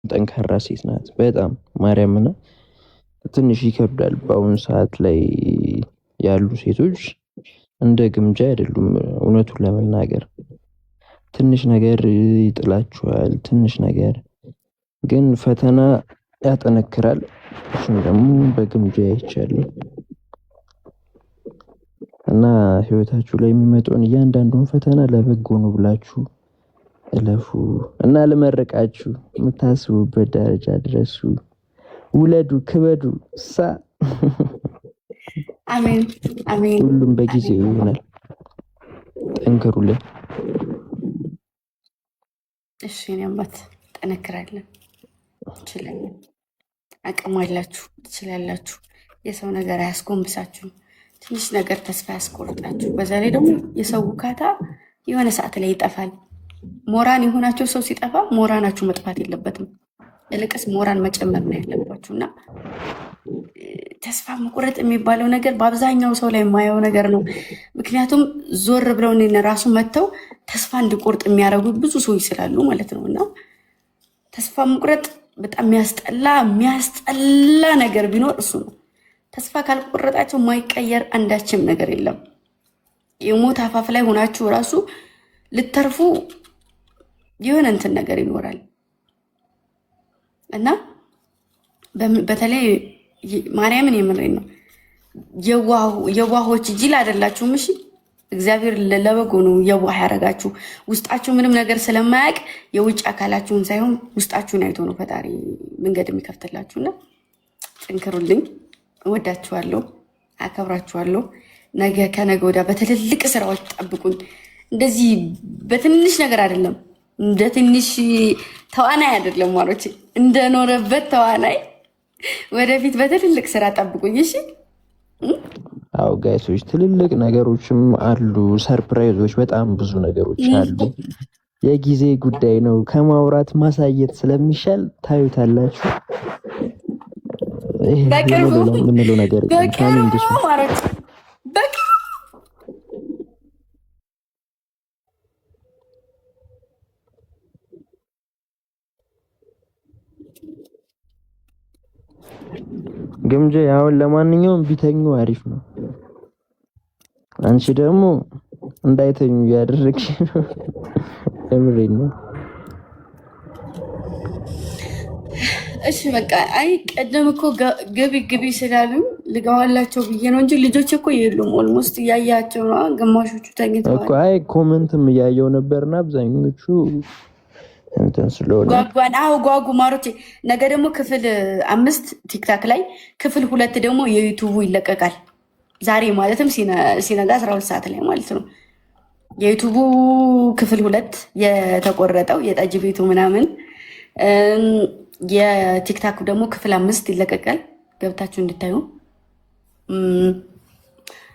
ጠንካራ ሴት ናት በጣም ማርያምና ትንሽ ይከብዳል። በአሁኑ ሰዓት ላይ ያሉ ሴቶች እንደ ግምጃ አይደሉም። እውነቱን ለመናገር ትንሽ ነገር ይጥላችኋል። ትንሽ ነገር ግን ፈተና ያጠነክራል። እሱም ደግሞ በግምጃ አይቻልም። እና ህይወታችሁ ላይ የሚመጣውን እያንዳንዱን ፈተና ለበጎ ነው ብላችሁ እለፉ እና ልመርቃችሁ፣ የምታስቡበት ደረጃ ድረሱ። ውለዱ፣ ክበዱ። አሜን አሜን። ሁሉም በጊዜው ይሆናል። ጠንክሩልን። እሺ እኔ አባት ጠነክራለን። እንችላለን። አቅም አላችሁ፣ ትችላላችሁ። የሰው ነገር አያስጎንብሳችሁም። ትንሽ ነገር ተስፋ ያስቆርጣችሁ። በዛ ላይ ደግሞ የሰው ውካታ የሆነ ሰዓት ላይ ይጠፋል። ሞራን የሆናቸው ሰው ሲጠፋ ሞራናችሁ መጥፋት የለበትም። ይልቅስ ሞራን መጨመር ነው ያለባችሁ። እና ተስፋ መቁረጥ የሚባለው ነገር በአብዛኛው ሰው ላይ የማየው ነገር ነው። ምክንያቱም ዞር ብለው ራሱ መጥተው ተስፋ እንዲቆርጥ የሚያደርጉ ብዙ ሰዎች ስላሉ ማለት ነው። እና ተስፋ መቁረጥ በጣም የሚያስጠላ ነገር ቢኖር እሱ ነው። ተስፋ ካልቆረጣቸው የማይቀየር አንዳችም ነገር የለም። የሞት አፋፍ ላይ ሆናችሁ ራሱ ልተርፉ የሆነ እንትን ነገር ይኖራል እና በተለይ ማርያምን የምሬን ነው። የዋሆች ጅል አይደላችሁም። እሺ እግዚአብሔር ለበጎ ነው የዋህ ያደረጋችሁ። ውስጣችሁ ምንም ነገር ስለማያውቅ የውጭ አካላችሁን ሳይሆን ውስጣችሁን አይቶ ነው ፈጣሪ መንገድ የሚከፍትላችሁና ጠንክሩልኝ። እወዳችኋለሁ፣ አከብራችኋለሁ። ነገ ከነገ ወዲያ በትልልቅ ስራዎች ጠብቁኝ። እንደዚህ በትንሽ ነገር አይደለም፣ እንደ ትንሽ ተዋናይ አይደለም ማሮቼ፣ እንደኖረበት ተዋናይ ወደፊት በትልልቅ ስራ ጠብቁኝ። እሺ አው ጋይሶች፣ ትልልቅ ነገሮችም አሉ፣ ሰርፕራይዞች፣ በጣም ብዙ ነገሮች አሉ። የጊዜ ጉዳይ ነው። ከማውራት ማሳየት ስለሚሻል ታዩታላችሁ። በቅርቡ ምንለው ነገር ማሮቼ ግምጄ አሁን ለማንኛውም ቢተኙ አሪፍ ነው። አንቺ ደግሞ እንዳይተኙ ያደረግሽ ነው። እምሬን ነው። እሺ በቃ አይ ቀደም እኮ ግቢ ስላሉ ልጋዋላቸው ብዬ ነው እንጂ ልጆች እኮ የሉም። ኦልሞስት እያያቸው ነው። ግማሾቹ ተኝተዋል እኮ። አይ ኮመንትም እያየው ነበርና አብዛኞቹ እንትን ስለሆነ ጓጉ ማሮቼ። ነገ ደግሞ ክፍል 5 ቲክታክ ላይ፣ ክፍል 2 ደግሞ የዩቱቡ ይለቀቃል። ዛሬ ማለትም ሲነጋ 12 ሰዓት ላይ ማለት ነው። የዩቱቡ ክፍል 2 የተቆረጠው የጠጅ ቤቱ ምናምን፣ የቲክታኩ ደግሞ ክፍል 5 ይለቀቃል። ገብታችሁ እንድታዩ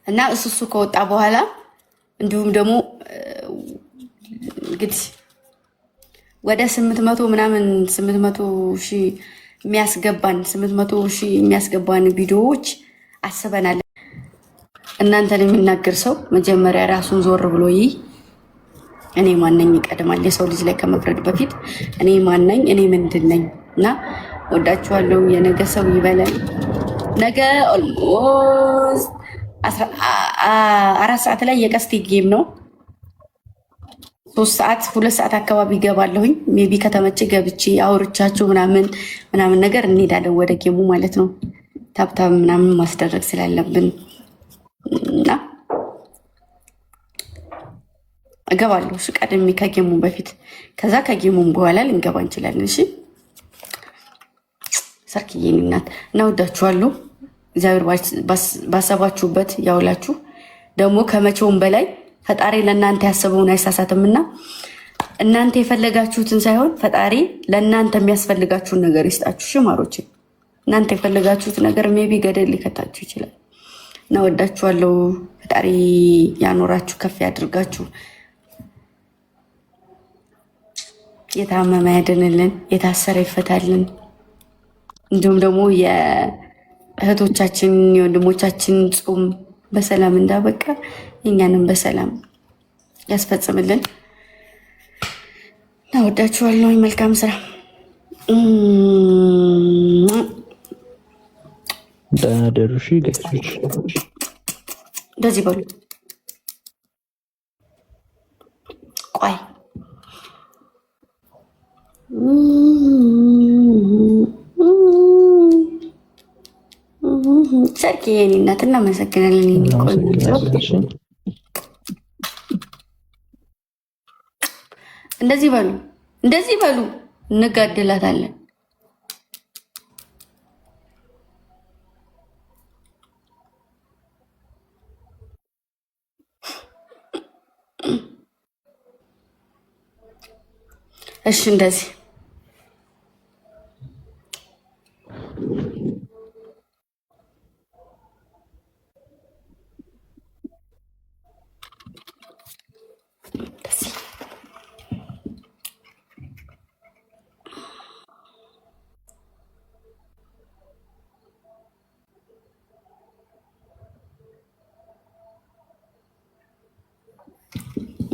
እና እሱ ከወጣ በኋላ እንዲሁም ደግሞ እንግዲህ ወደ 800 ምናምን 800 ሺህ የሚያስገባን ቪዲዮዎች አስበናል። እናንተን የሚናገር ሰው መጀመሪያ ራሱን ዞር ብሎ እኔ ማነኝ ይቀድማል። የሰው ልጅ ላይ ከመፍረድ በፊት እኔ ማነኝ፣ እኔ ምንድን ነኝ? እና ወዳችኋለሁ። የነገ ሰው ይበለን። ነገ ኦልሞስት 4 ሰዓት ላይ የቀስቴ ጌም ነው። 2 ሰዓት አካባቢ ይገባለሁኝ። ሜቢ ከተመቼ ገብቼ አውርቻችሁ ምናምን ነገር እንሄዳለን ወደ ጌሙ ማለት ነው። ታብታብ ምናምን ማስደረግ ስላለብን እና እገባለሁ። እሺ ቀድሜ ከጌሙ በፊት፣ ከዛ ከጌሙም በኋላ ልንገባ እንችላለን። እሺ ሰርክዬን እናት እና ወዳችኋለሁ። እግዚአብሔር ባሰባችሁበት ያውላችሁ። ደግሞ ከመቼውም በላይ ፈጣሪ ለእናንተ ያሰበውን አይሳሳትምና እናንተ የፈለጋችሁትን ሳይሆን ፈጣሪ ለእናንተ የሚያስፈልጋችሁን ነገር ይስጣችሁ። ሽማሮች እናንተ የፈለጋችሁት ነገር ሜቢ ገደል ሊከታችሁ ይችላል እና ወዳችኋለሁ። ፈጣሪ ያኖራችሁ፣ ከፍ ያድርጋችሁ፣ የታመመ ያድንልን፣ የታሰረ ይፈታልን። እንዲሁም ደግሞ የእህቶቻችን የወንድሞቻችን ጾም በሰላም እንዳበቃ እኛንም በሰላም ያስፈጽምልን። እናወዳችኋለሁ። መልካም ስራ ደህና ደሩ። እሺ ጋይሶች እንደዚህ በሉ። ቆይ ሰርክ የኔ እናት እናመሰግናለን። እንደዚህ በሉ፣ እንደዚህ በሉ። እንጋደላታለን። እሺ እንደዚህ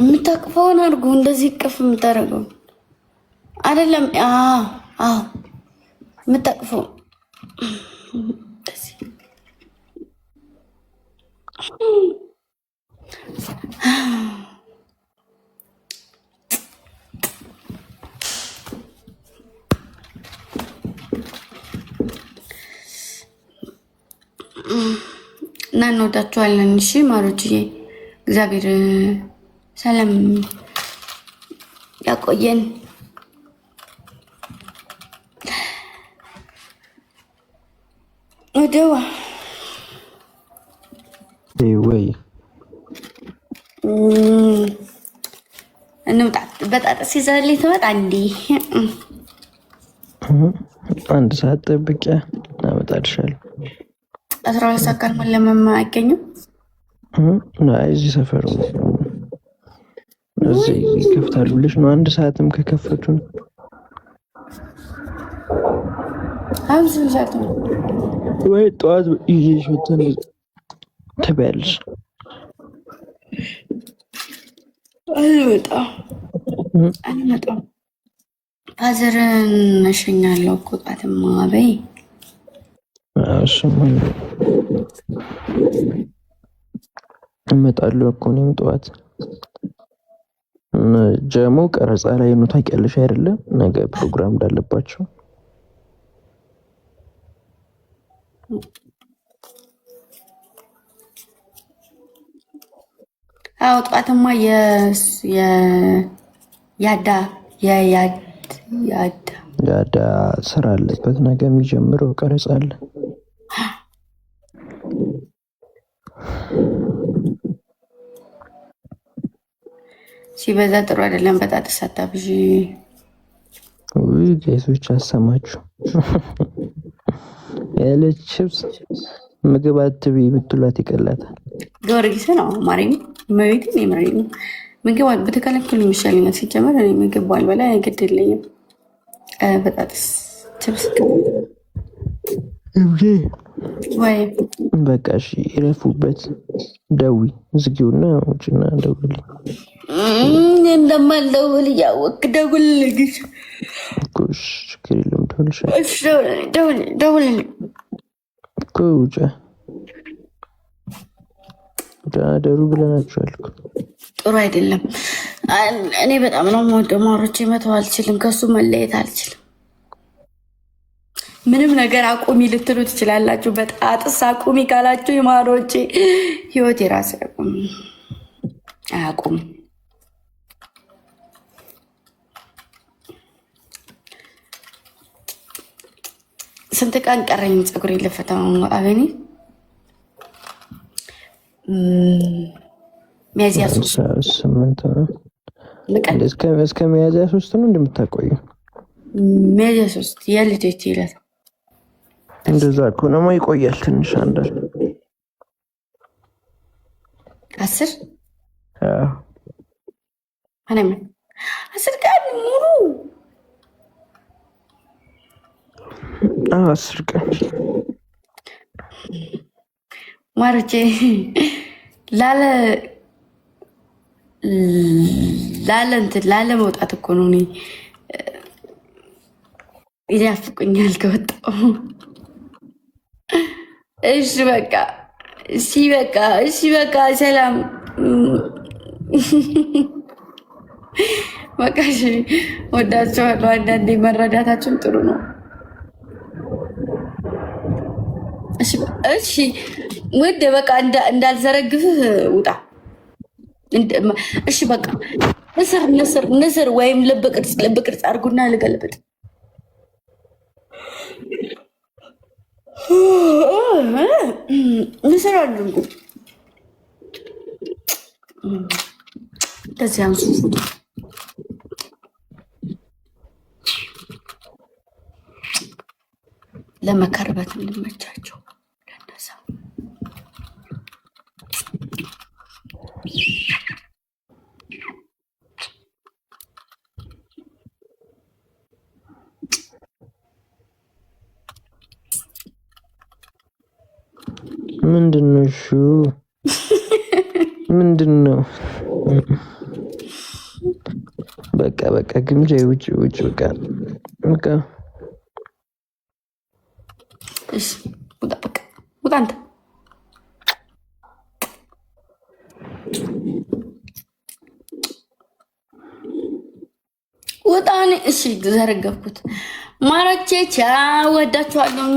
የምታቅፈውን አድርጎ እንደዚህ ቅፍ የምታደርገው አይደለም። አዎ የምታቅፈው እና እንወዳችኋለን። እሺ ማሮችዬ፣ እግዚአብሔር ሰላም ያቆየን። ወደዋ ወይ እንውጣ። በጣጥስ ይዘህልኝ ትመጣ እንዴ? አንድ ሰዓት ጠብቂያ አመጣልሻለሁ። 12 ሰዓት ካልሞላ አይገኙም። እዚህ ሰፈሩ እዚህ ይከፍታሉ ብለሽ ነው? አንድ ሰዓትም ከከፈቱ አብዙ ሰዓት ነው ወይ? ጠዋት ይዤሽ ወተን ትበያለሽ። አልመጣም። ፋዘርን እሸኛለሁ እኮ ጠዋትማ በይ። እሱማ እመጣለሁ እኮ እኔም ጠዋት። ጀሞ ቀረጻ ላይ ነው ታውቂያለሽ አይደለ? ነገ ፕሮግራም እንዳለባቸው። አዎ ጠዋትማ ያዳ ስራ አለበት ነገ የሚጀምረው ቀረጻ አለ። ሲበዛ ጥሩ አይደለም። በጣጥስ አታብዢ። ወይ ጌቶች አሰማችሁ ያለች ቺፕስ ምግብ አትቢ ብትሏት ይቀላታል። ጊዮርጊስ ነው ማሪም መቤት ነው ማሪም ምግብ በተከለከሉ ይሻለኛል። ሲጀመር እኔ ምግብ ባልበላ አይገድልኝም። በጣጥስ ቺፕስ እንዴ ወይ በቃ እሺ ይረፉበት። ደዊ ዝጊውና ውጭና ደውልልኝ። እንደማልደውል እያወቅህ ደውልልኝ። እሺ ችግር የለም ደውልልሻለሁ። እሺ ደውልልኝ እኮ ውጭ ደሩ ብለናችኋል እኮ። ጥሩ አይደለም። እኔ በጣም ነው የምወደው ማሮቼ፣ መተው አልችልም። ከሱ መለየት አልችልም። ምንም ነገር አቁሚ ልትሉ ትችላላችሁ። በጣጥስ አቁሚ ካላችሁ የማሮቼ ህይወት የራስ አያቁም። ስንት ቀን ቀረኝ ፀጉሬ ልፈታው? አበኒ ሚያዝያ 8 ነው። እስከ ሚያዝያ 3 ነው እንደምታቆዩ። ሚያዝያ 3 የልደት ይላል። እንደዛ ከሆነማ ይቆያል ትንሽ። አንዳንድ 10 እኔም 10 ቀን ሙሉ 10 ቀን ማርቼ ላለ መውጣት እኮ ነው። እኔ ይናፍቁኛል ከወጣሁ። እሺ በቃ እሺ በቃ እሺ በቃ ሰላም በቃ እሺ፣ ወዳችኋለሁ። አንዳንዴ መረዳታችን ጥሩ ነው። እሺ እሺ ውድ በቃ እንዳልዘረግፍህ ውጣ። እሺ በቃ ንስር ወይም ልብ ቅርጽ አድርጉና ልገልብጥ። ንስር አድርጉ። እንደዚህ አንሱ ፎቶ ለመከርበት እንዲመቻቸው ለነሳ ምንድነው? እሺ ምንድነው? በቃ ግምጃ ውጭ በቃ እሺ ውጣ አንተ ውጣ። እሺ ዘረገፍኩት። ማረቼ ቻው፣ ወዳችኋለሁ።